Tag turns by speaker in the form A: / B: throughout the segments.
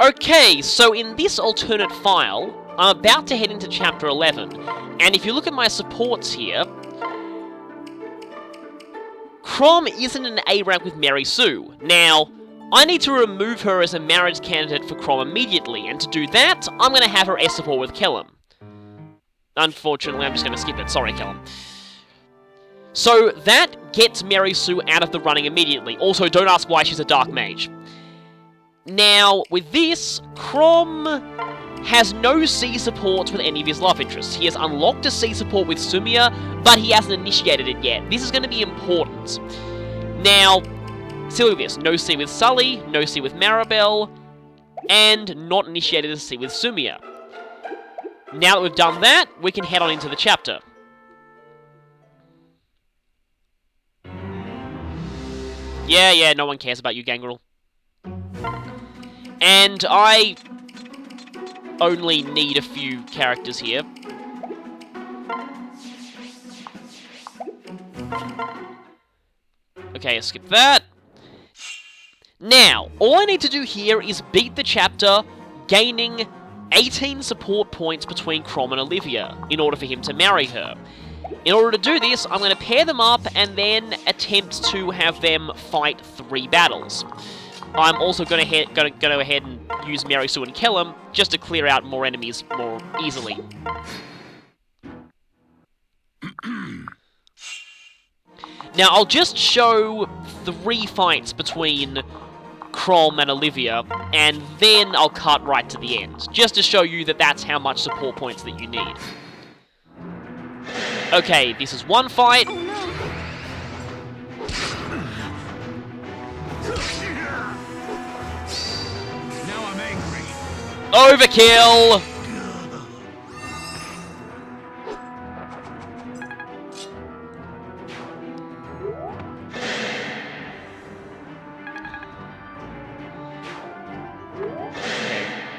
A: Okay, so in this alternate file, I'm about to head into Chapter 11, and if you look at my supports here, Chrom isn't an A rank with Mary Sue. Now, I need to remove her as a marriage candidate for Chrom immediately, and to do that, I'm going to have her S support with Chrom. Unfortunately, I'm just going to skip it. Sorry, Chrom. So, that gets Mary Sue out of the running immediately. Also, don't ask why she's a Dark Mage. Now, with this, Chrom has no C support with any of his love interests. He has unlocked a C support with Sumia, but he hasn't initiated it yet. This is going to be important. Now, silly this, no C with Sully, no C with Maribel, and not initiated a C with Sumia. Now that we've done that, we can head on into the chapter. Yeah, no one cares about you, Gangrel. And I only need a few characters here. Okay, skip that. Now, all I need to do here is beat the chapter, gaining 18 support points between Chrom and Olivia, in order for him to marry her. In order to do this, I'm going to pair them up and then attempt to have them fight 3 battles. I'm also going to go ahead and use Mary Sue and Chrom just to clear out more enemies more easily. Now, I'll just show 3 fights between Chrom and Olivia, and then I'll cut right to the end, just to show you that that's how much support points that you need. Okay, this is one fight.
B: Now I'm angry.
A: Overkill!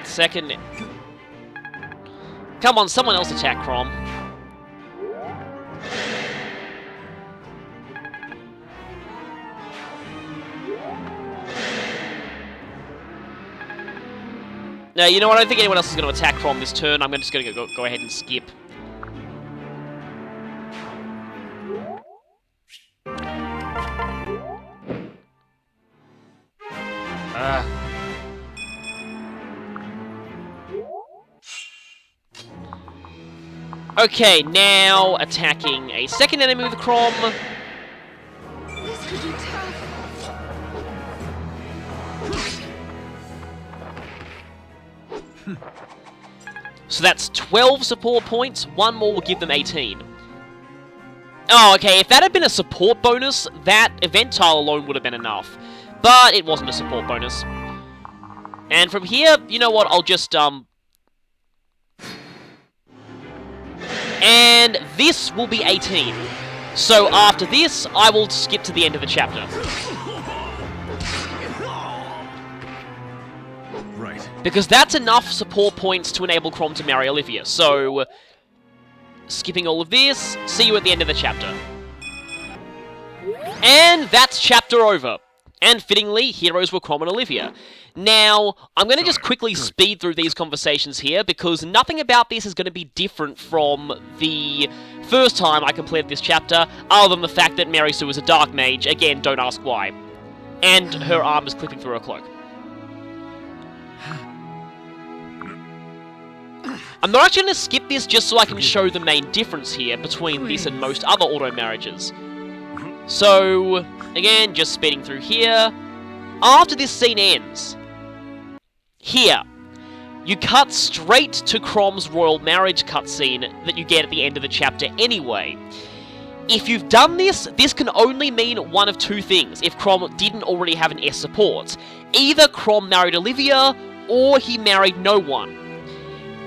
A: Second. Come on, someone else attack Chrom. No, you know what? I don't think anyone else is going to attack Chrom this turn. I'm just going to go ahead and skip. Okay, now attacking a second enemy with Chrom.
C: This could be tough.
A: So that's 12 support points. One more will give them 18. Oh, okay, if that had been a support bonus, that event tile alone would have been enough. But it wasn't a support bonus. And from here, you know what, I'll just, And this will be 18. So after this, I will skip to the end of the chapter.
B: Right.
A: Because that's enough support points to enable Chrom to marry Olivia. So, skipping all of this, see you at the end of the chapter. And that's chapter over. And fittingly, heroes were Chrom and Olivia. Now, I'm going to just quickly speed through these conversations here, because nothing about this is going to be different from the first time I completed this chapter, other than the fact that Mary Sue is a Dark Mage. Again, don't ask why. And her arm is clipping through her cloak. I'm not actually going to skip this just so I can show the main difference here between this and most other auto marriages. So, again, just speeding through here. After this scene ends, here, you cut straight to Chrom's royal marriage cutscene that you get at the end of the chapter anyway. If you've done this, this can only mean one of 2 things if Chrom didn't already have an S support. Either Chrom married Olivia, or he married no one.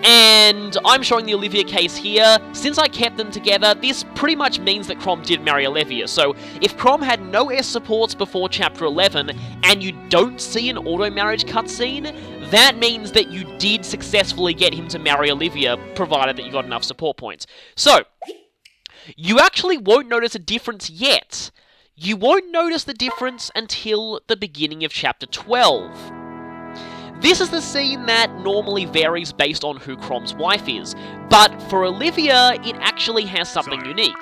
A: And I'm showing the Olivia case here. Since I kept them together, this pretty much means that Chrom did marry Olivia. So if Chrom had no S supports before Chapter 11, and you don't see an auto-marriage cutscene, that means that you did successfully get him to marry Olivia, provided that you got enough support points. So, you actually won't notice a difference yet. You won't notice the difference until the beginning of Chapter 12. This is the scene that normally varies based on who Chrom's wife is, but for Olivia, it actually has something
B: Sorry.
A: unique.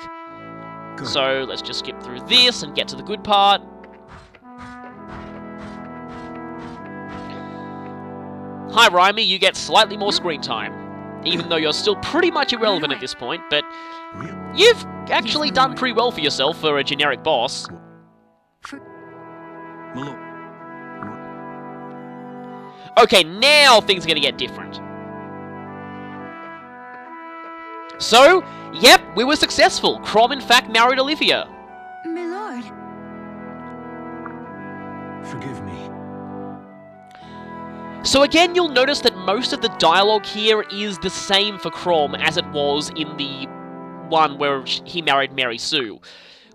B: Good.
A: So let's just skip through this and get to the good part. Hi, Raimi, you get slightly more screen time. Even though you're still pretty much irrelevant at this point, but
B: Real?
A: you've actually done pretty well for yourself for a generic boss.
B: Malo.
A: Okay, now things are gonna get different. So, yep, we were successful. Chrom, in fact, married Olivia.
C: My lord.
B: Forgive me.
A: So again, you'll notice that most of the dialogue here is the same for Chrom as it was in the one where he married Mary Sue.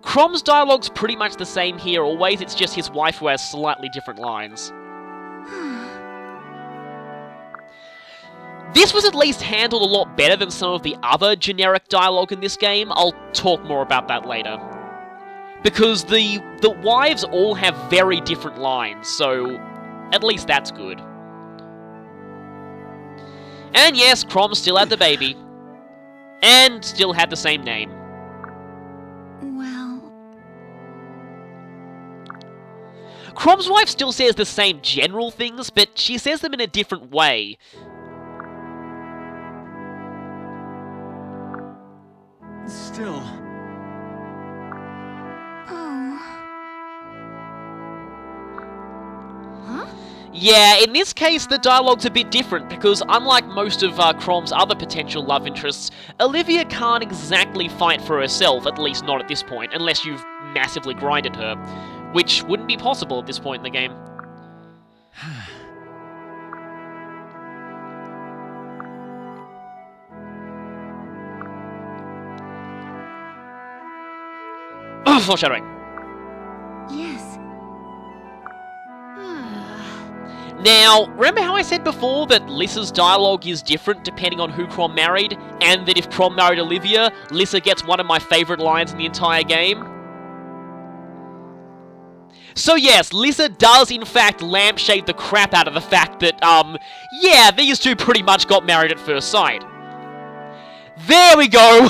A: Chrom's dialogue's pretty much the same here always, it's just his wife who has slightly different lines. This was at least handled a lot better than some of the other generic dialogue in this game. I'll talk more about that later. Because the wives all have very different lines, so at least that's good. And yes, Chrom still had the baby. And still had the same name.
C: Well...
A: Chrom's wife still says the same general things, but she says them in a different way.
B: Still.
C: Oh... Huh?
A: Yeah, in this case, the dialogue's a bit different, because unlike most of Chrom's other potential love interests, Olivia can't exactly fight for herself, at least not at this point, unless you've massively grinded her, which wouldn't be possible at this point in the game. Foreshadowing.
C: Yes.
A: Now, remember how I said before that Lissa's dialogue is different depending on who Chrom married, and that if Chrom married Olivia, Lissa gets one of my favourite lines in the entire game? So yes, Lissa does in fact lampshade the crap out of the fact that, yeah, these two pretty much got married at first sight. There we go!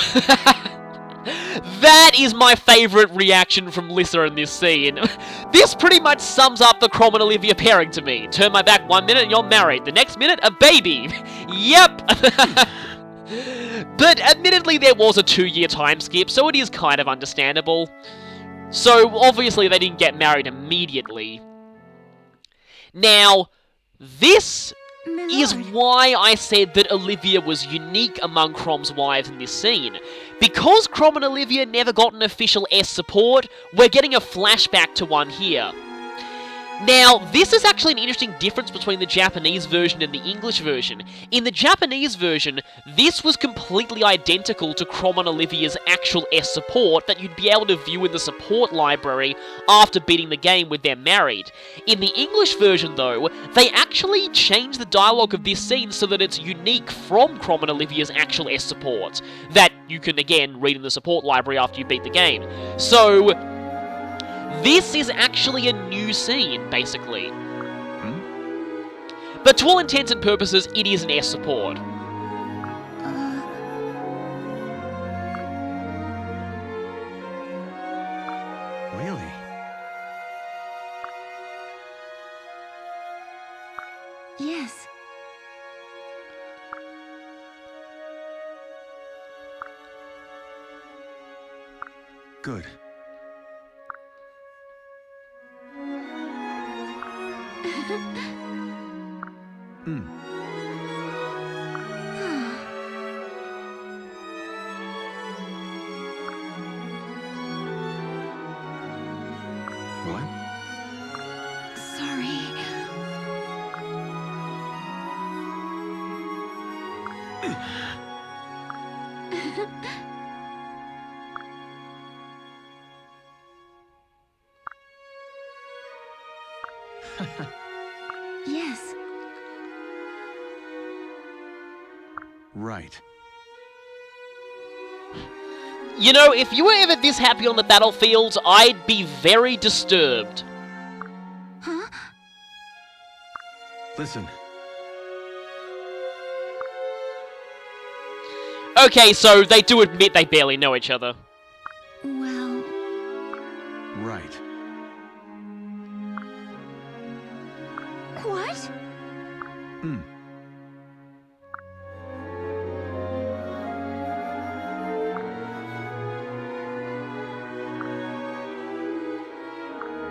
A: That is my favourite reaction from Lissa in this scene. This pretty much sums up the Chrom and Olivia pairing to me. Turn my back 1 minute and you're married. The next minute, a baby. Yep. But admittedly, there was a 2-year time skip, so it is kind of understandable. So obviously they didn't get married immediately. Now, this is why I said that Olivia was unique among Chrom's wives in this scene. Because Chrom and Olivia never got an official S support, we're getting a flashback to one here. Now, this is actually an interesting difference between the Japanese version and the English version. In the Japanese version, this was completely identical to Chrom and Olivia's actual S support that you'd be able to view in the support library after beating the game with them married. In the English version, though, they actually changed the dialogue of this scene so that it's unique from Chrom and Olivia's actual S support, that you can, again, read in the support library after you beat the game. So this is actually a new scene, basically. But to all intents and purposes, it is an S support.
B: Really?
C: Yes.
B: Good. What?
C: Sorry. Yes.
B: Right.
A: You know, if you were ever this happy on the battlefield, I'd be very disturbed.
C: Huh?
B: Listen.
A: Okay, so they do admit they barely know each other.
C: Well,
B: Right.
C: what?
B: Hmm.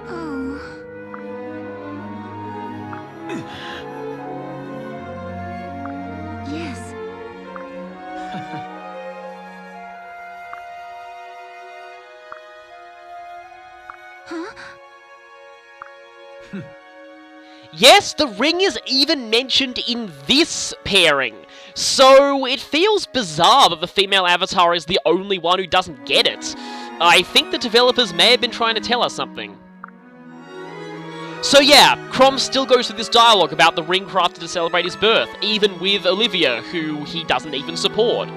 C: Oh. Yes. Huh?
A: Yes, the ring is even mentioned in this pairing, so it feels bizarre that the female avatar is the only one who doesn't get it. I think the developers may have been trying to tell us something. So yeah, Chrom still goes through this dialogue about the ring crafted to celebrate his birth, even with Olivia, who he doesn't even support.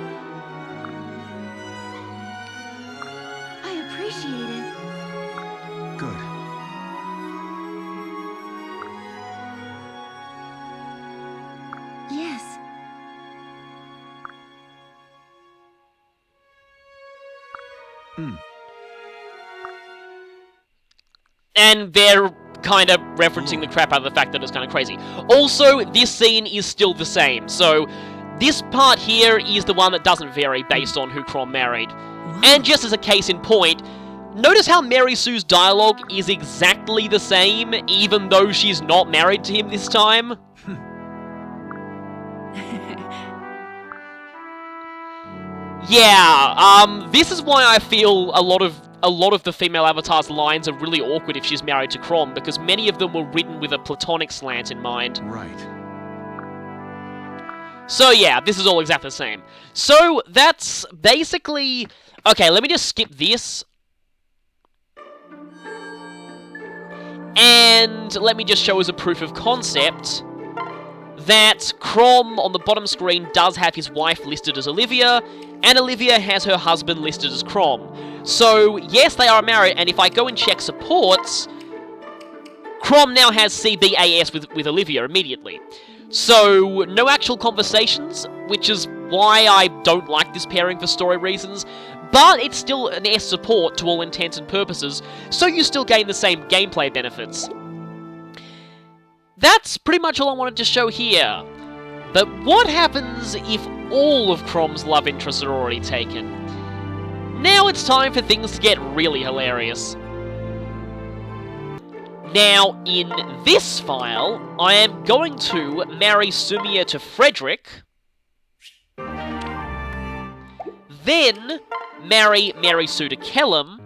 C: I appreciate it.
B: Good.
C: Yes.
B: Hmm.
A: And they're kind of referencing the crap out of the fact that it's kind of crazy. Also, this scene is still the same, so this part here is the one that doesn't vary based on who Chrom married. And just as a case in point, notice how Mary Sue's dialogue is exactly the same, even though she's not married to him this time. Yeah, this is why I feel a lot of the female avatar's lines are really awkward if she's married to Chrom, because many of them were written with a platonic slant in mind.
B: Right.
A: So yeah, this is all exactly the same. So that's basically... Okay, let me just skip this. And let me just show as a proof of concept that Chrom on the bottom screen does have his wife listed as Olivia, and Olivia has her husband listed as Chrom. So, yes, they are married, and if I go and check supports, Chrom now has CBAS with Olivia immediately. So, no actual conversations, which is why I don't like this pairing for story reasons, but it's still an S support to all intents and purposes, so you still gain the same gameplay benefits. That's pretty much all I wanted to show here. But what happens if all of Chrom's love interests are already taken? Now it's time for things to get really hilarious. Now, in this file, I am going to marry Sumia to Frederick, then marry Mary Sue to Kellum,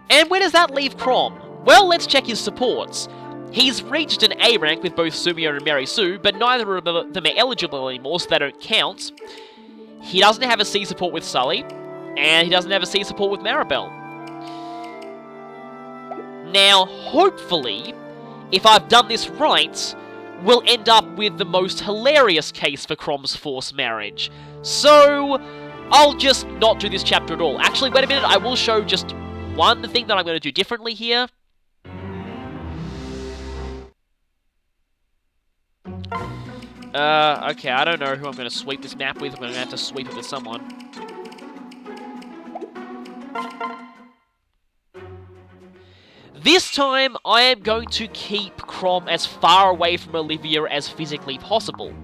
A: and where does that leave Chrom? Well, let's check his supports. He's reached an A rank with both Sumia and Mary Sue, but neither of them are eligible anymore, so they don't count. He doesn't have a C support with Sully, and he doesn't have a C support with Maribel. Now, hopefully, if I've done this right, we'll end up with the most hilarious case for Chrom's forced marriage. So, I'll just not do this chapter at all. Actually, wait a minute, I will show just one thing that I'm going to do differently here. Okay, I don't know who I'm going to sweep this map with. I'm going to have to sweep it with someone. This time, I am going to keep Chrom as far away from Olivia as physically possible.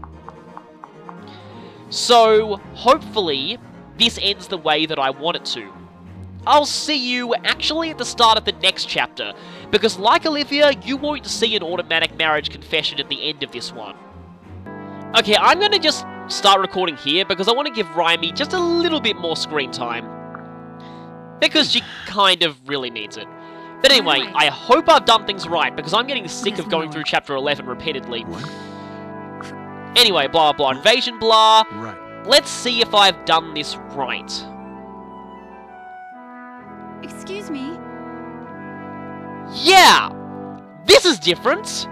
A: So, hopefully, this ends the way that I want it to. I'll see you actually at the start of the next chapter, because like Olivia, you won't see an automatic marriage confession at the end of this one. Okay, I'm going to just start recording here, because I want to give Raimi just a little bit more screen time. Because she kind of really needs it. But anyway, I hope I've done things right, because I'm getting sick of going through Chapter 11 repeatedly.
B: What?
A: Anyway, blah blah invasion blah.
B: Right.
A: Let's see if I've done this right.
C: Excuse me?
A: Yeah! This is different!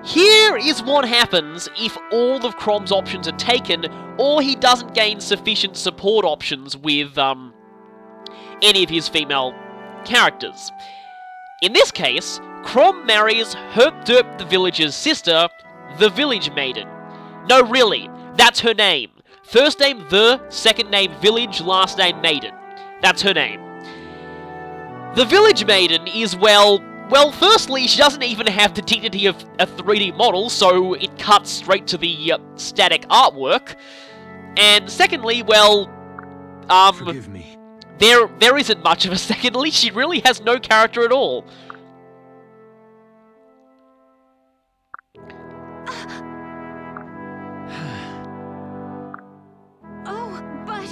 A: Here is what happens if all of Chrom's options are taken, or he doesn't gain sufficient support options with, any of his female characters. In this case, Chrom marries Herp Derp the villager's sister, the Village Maiden. No, really, that's her name. First name The, second name Village, last name Maiden. That's her name. The Village Maiden is, well, firstly, she doesn't even have the dignity of a 3D model, so it cuts straight to the static artwork. And secondly, well,
B: Forgive me.
A: there isn't much of a secondly. She really has no character at all.
C: Oh, but...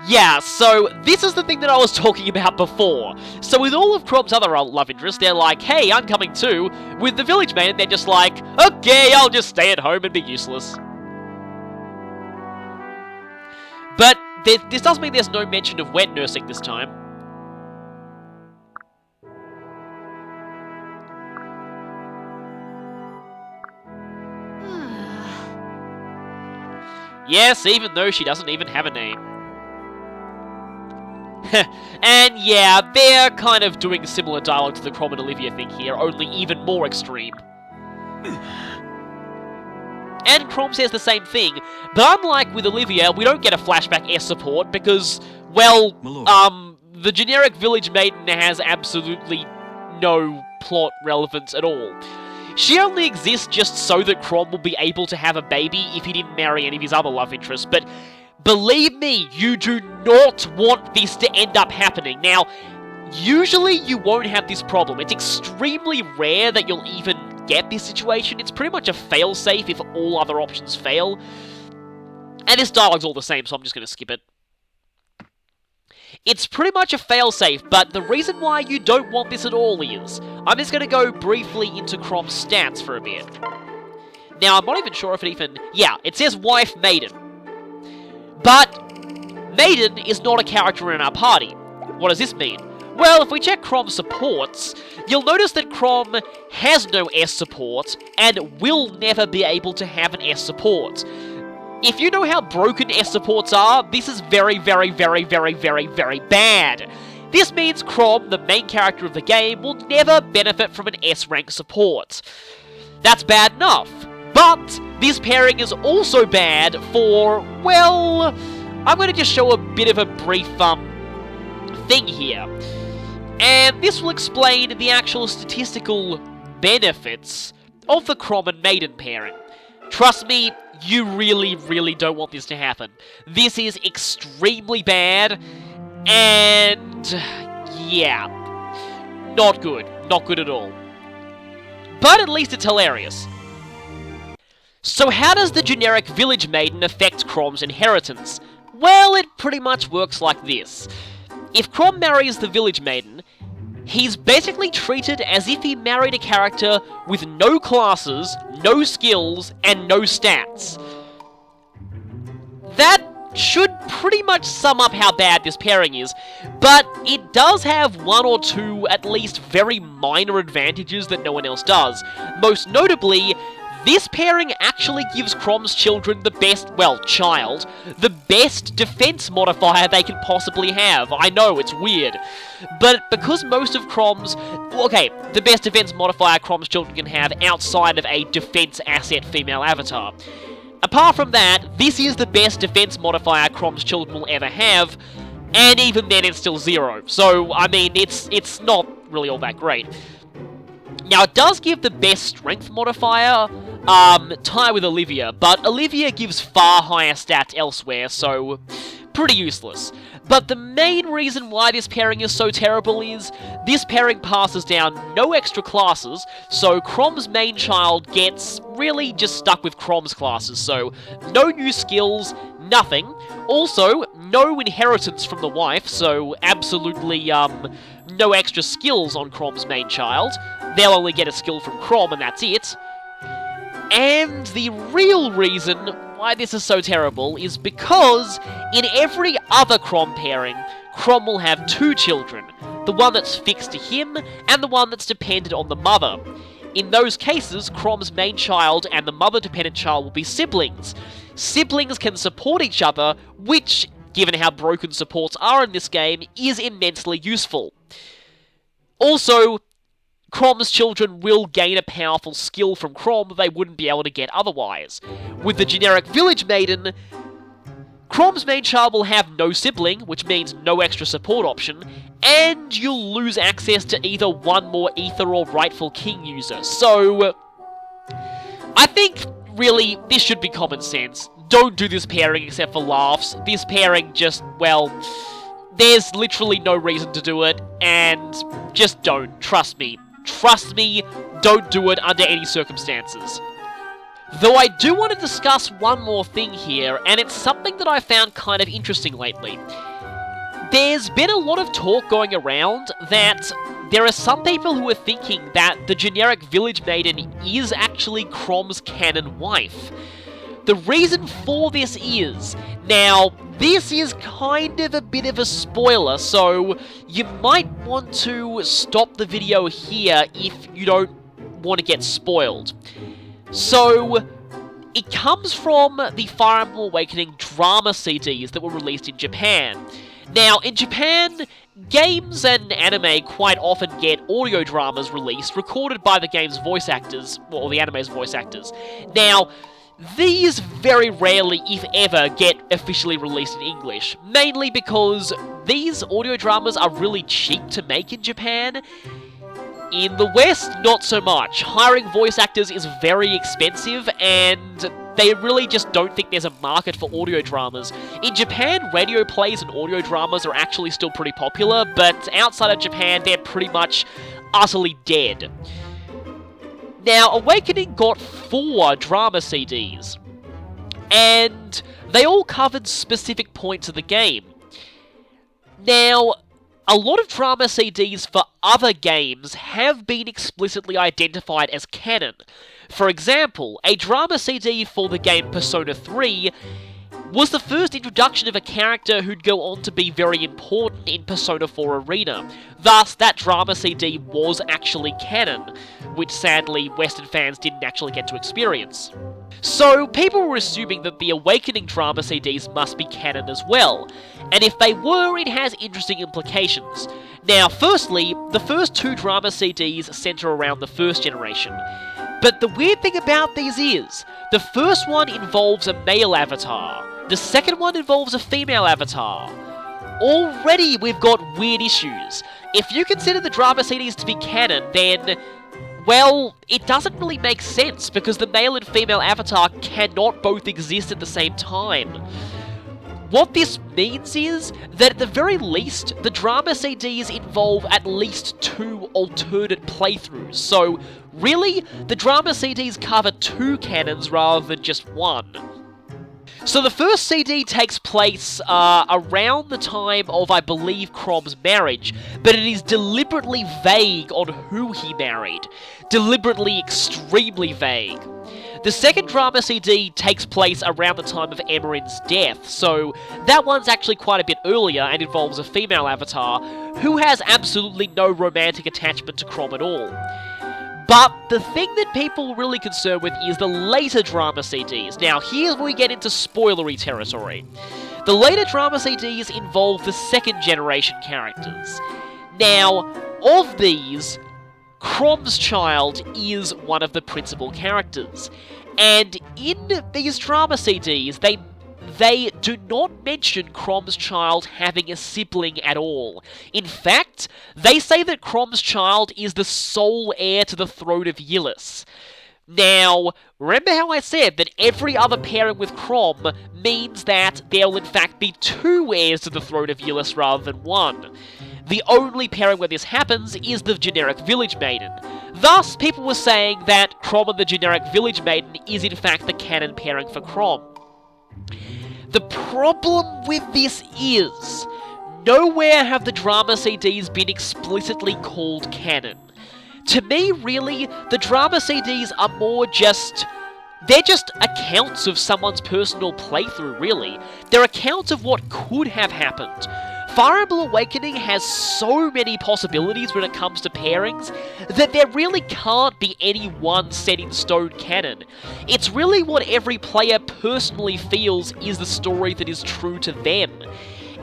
A: Yeah, so this is the thing that I was talking about before. So with all of Chrom's other love interests, they're like, hey, I'm coming too. With the Village Maiden, they're just like, okay, I'll just stay at home and be useless. But this does mean there's no mention of wet nursing this time. Yes, even though she doesn't even have a name. And yeah, they're kind of doing similar dialogue to the Chrom and Olivia thing here, only even more extreme. And Chrom says the same thing, but unlike with Olivia, we don't get a flashback S support because, well, the generic Village Maiden has absolutely no plot relevance at all. She only exists just so that Chrom will be able to have a baby if he didn't marry any of his other love interests, but believe me, you do not want this to end up happening. Now, usually you won't have this problem. It's extremely rare that you'll even get this situation. It's pretty much a failsafe if all other options fail. And this dialogue's all the same, so I'm just going to skip it. It's pretty much a failsafe, but the reason why you don't want this at all is... I'm just going to go briefly into Chrom's stats for a bit. Now, I'm not even sure if it even... Yeah, it says Wife Maiden. But Maiden is not a character in our party. What does this mean? Well, if we check Chrom's supports, you'll notice that Chrom has no S support, and will never be able to have an S support. If you know how broken S supports are, this is very, very, very, very, very, very bad. This means Chrom, the main character of the game, will never benefit from an S-rank support. That's bad enough. But this pairing is also bad for, well, I'm going to just show a bit of a brief thing here. And this will explain the actual statistical benefits of the Chrom and Maiden pairing. Trust me, you really, really don't want this to happen. This is extremely bad, and yeah, not good. Not good at all. But at least it's hilarious. So how does the generic Village Maiden affect Chrom's inheritance? Well, it pretty much works like this. If Chrom marries the Village Maiden, he's basically treated as if he married a character with no classes, no skills, and no stats. That should pretty much sum up how bad this pairing is, but it does have one or two, at least very minor advantages that no one else does. Most notably, this pairing actually gives Chrom's children the best, well, child, the best defense modifier they can possibly have. I know, it's weird. But because most of Chrom's... Okay, the best defense modifier Chrom's children can have outside of a defense asset female avatar. Apart from that, this is the best defense modifier Chrom's children will ever have, and even then it's still 0. So, I mean, it's not really all that great. Now, it does give the best strength modifier, tie with Olivia, but Olivia gives far higher stats elsewhere, so pretty useless. But the main reason why this pairing is so terrible is, this pairing passes down no extra classes, so Chrom's main child gets really just stuck with Chrom's classes, so no new skills, nothing. Also, no inheritance from the wife, so absolutely, no extra skills on Chrom's main child. They'll only get a skill from Chrom, and that's it. And the real reason why this is so terrible is because in every other Chrom pairing, Chrom will have 2 children, the one that's fixed to him and the one that's dependent on the mother. In those cases, Chrom's main child and the mother-dependent child will be siblings. Siblings can support each other, which, given how broken supports are in this game, is immensely useful. Also, Chrom's children will gain a powerful skill from Chrom that they wouldn't be able to get otherwise. With the generic Village Maiden, Chrom's main child will have no sibling, which means no extra support option, and you'll lose access to either one more Ether or Rightful King user. So, I think, really, this should be common sense. Don't do this pairing except for laughs. This pairing just, well, there's literally no reason to do it, and just don't. Trust me. Trust me, don't do it under any circumstances. Though I do want to discuss one more thing here, and it's something that I found kind of interesting lately. There's been a lot of talk going around that there are some people who are thinking that the generic Village Maiden is actually Chrom's canon wife. The reason for this is, now, this is kind of a bit of a spoiler, so you might want to stop the video here if you don't want to get spoiled. So, it comes from the Fire Emblem Awakening drama CDs that were released in Japan. Now, in Japan, games and anime quite often get audio dramas released, recorded by the game's voice actors, or the anime's voice actors. Now, these very rarely, if ever, get officially released in English, mainly because these audio dramas are really cheap to make in Japan. In the West, not so much. Hiring voice actors is very expensive, and they really just don't think there's a market for audio dramas. In Japan, radio plays and audio dramas are actually still pretty popular, but outside of Japan, they're pretty much utterly dead. Now, Awakening got 4 drama CDs, and they all covered specific points of the game. Now, a lot of drama CDs for other games have been explicitly identified as canon. For example, a drama CD for the game Persona 3 was the first introduction of a character who'd go on to be very important in Persona 4 Arena. Thus, that drama CD was actually canon, which sadly Western fans didn't actually get to experience. So, people were assuming that the Awakening drama CDs must be canon as well, and if they were, it has interesting implications. Now, firstly, the first 2 drama CDs center around the first generation. But the weird thing about these is, the first one involves a male avatar, the second one involves a female avatar. Already we've got weird issues. If you consider the drama CDs to be canon, then, well, it doesn't really make sense, because the male and female avatar cannot both exist at the same time. What this means is that at the very least, the drama CDs involve at least 2 alternate playthroughs, so really, the drama CDs cover 2 canons rather than just 1. So the first CD takes place around the time of, I believe, Chrom's marriage, but it is deliberately vague on who he married. Deliberately extremely vague. The second drama CD takes place around the time of Emmerin's death, so that one's actually quite a bit earlier and involves a female avatar who has absolutely no romantic attachment to Chrom at all. But the thing that people are really concerned with is the later drama CDs. Now, here's where we get into spoilery territory. The later drama CDs involve the second generation characters. Now, of these, Chrom's child is one of the principal characters. And in these drama CDs, they do not mention Chrom's child having a sibling at all. In fact, they say that Chrom's child is the sole heir to the throne of Yllis. Now, remember how I said that every other pairing with Chrom means that there will in fact be 2 heirs to the throne of Yllis rather than 1. The only pairing where this happens is the generic Village Maiden. Thus, people were saying that Chrom and the generic Village Maiden is in fact the canon pairing for Chrom. The problem with this is, nowhere have the drama CDs been explicitly called canon. To me, really, the drama CDs are more just... they're just accounts of someone's personal playthrough, really. They're accounts of what could have happened. Fire Emblem Awakening has so many possibilities when it comes to pairings that there really can't be any one set-in-stone canon. It's really what every player personally feels is the story that is true to them.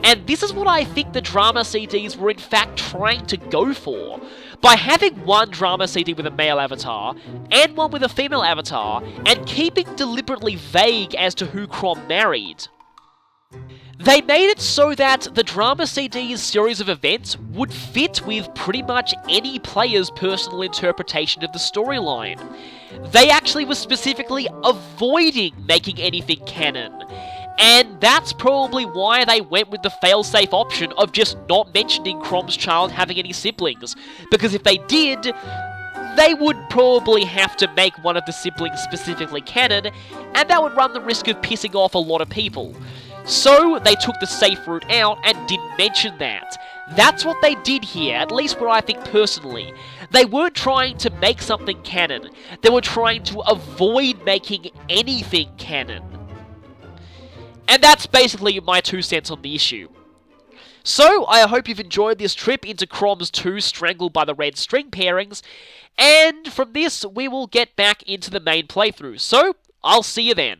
A: And this is what I think the drama CDs were in fact trying to go for. By having one drama CD with a male avatar, and one with a female avatar, and keeping deliberately vague as to who Chrom married, they made it so that the drama CD's series of events would fit with pretty much any player's personal interpretation of the storyline. They actually were specifically avoiding making anything canon. And that's probably why they went with the failsafe option of just not mentioning Chrom's child having any siblings. Because if they did, they would probably have to make one of the siblings specifically canon, and that would run the risk of pissing off a lot of people. So they took the safe route out and didn't mention that. That's what they did here, at least what I think personally. They weren't trying to make something canon. They were trying to avoid making anything canon. And that's basically my 2 cents on the issue. So, I hope you've enjoyed this trip into Chrom's 2 Strangled by the Red string pairings, and from this we will get back into the main playthrough. So, I'll see you then.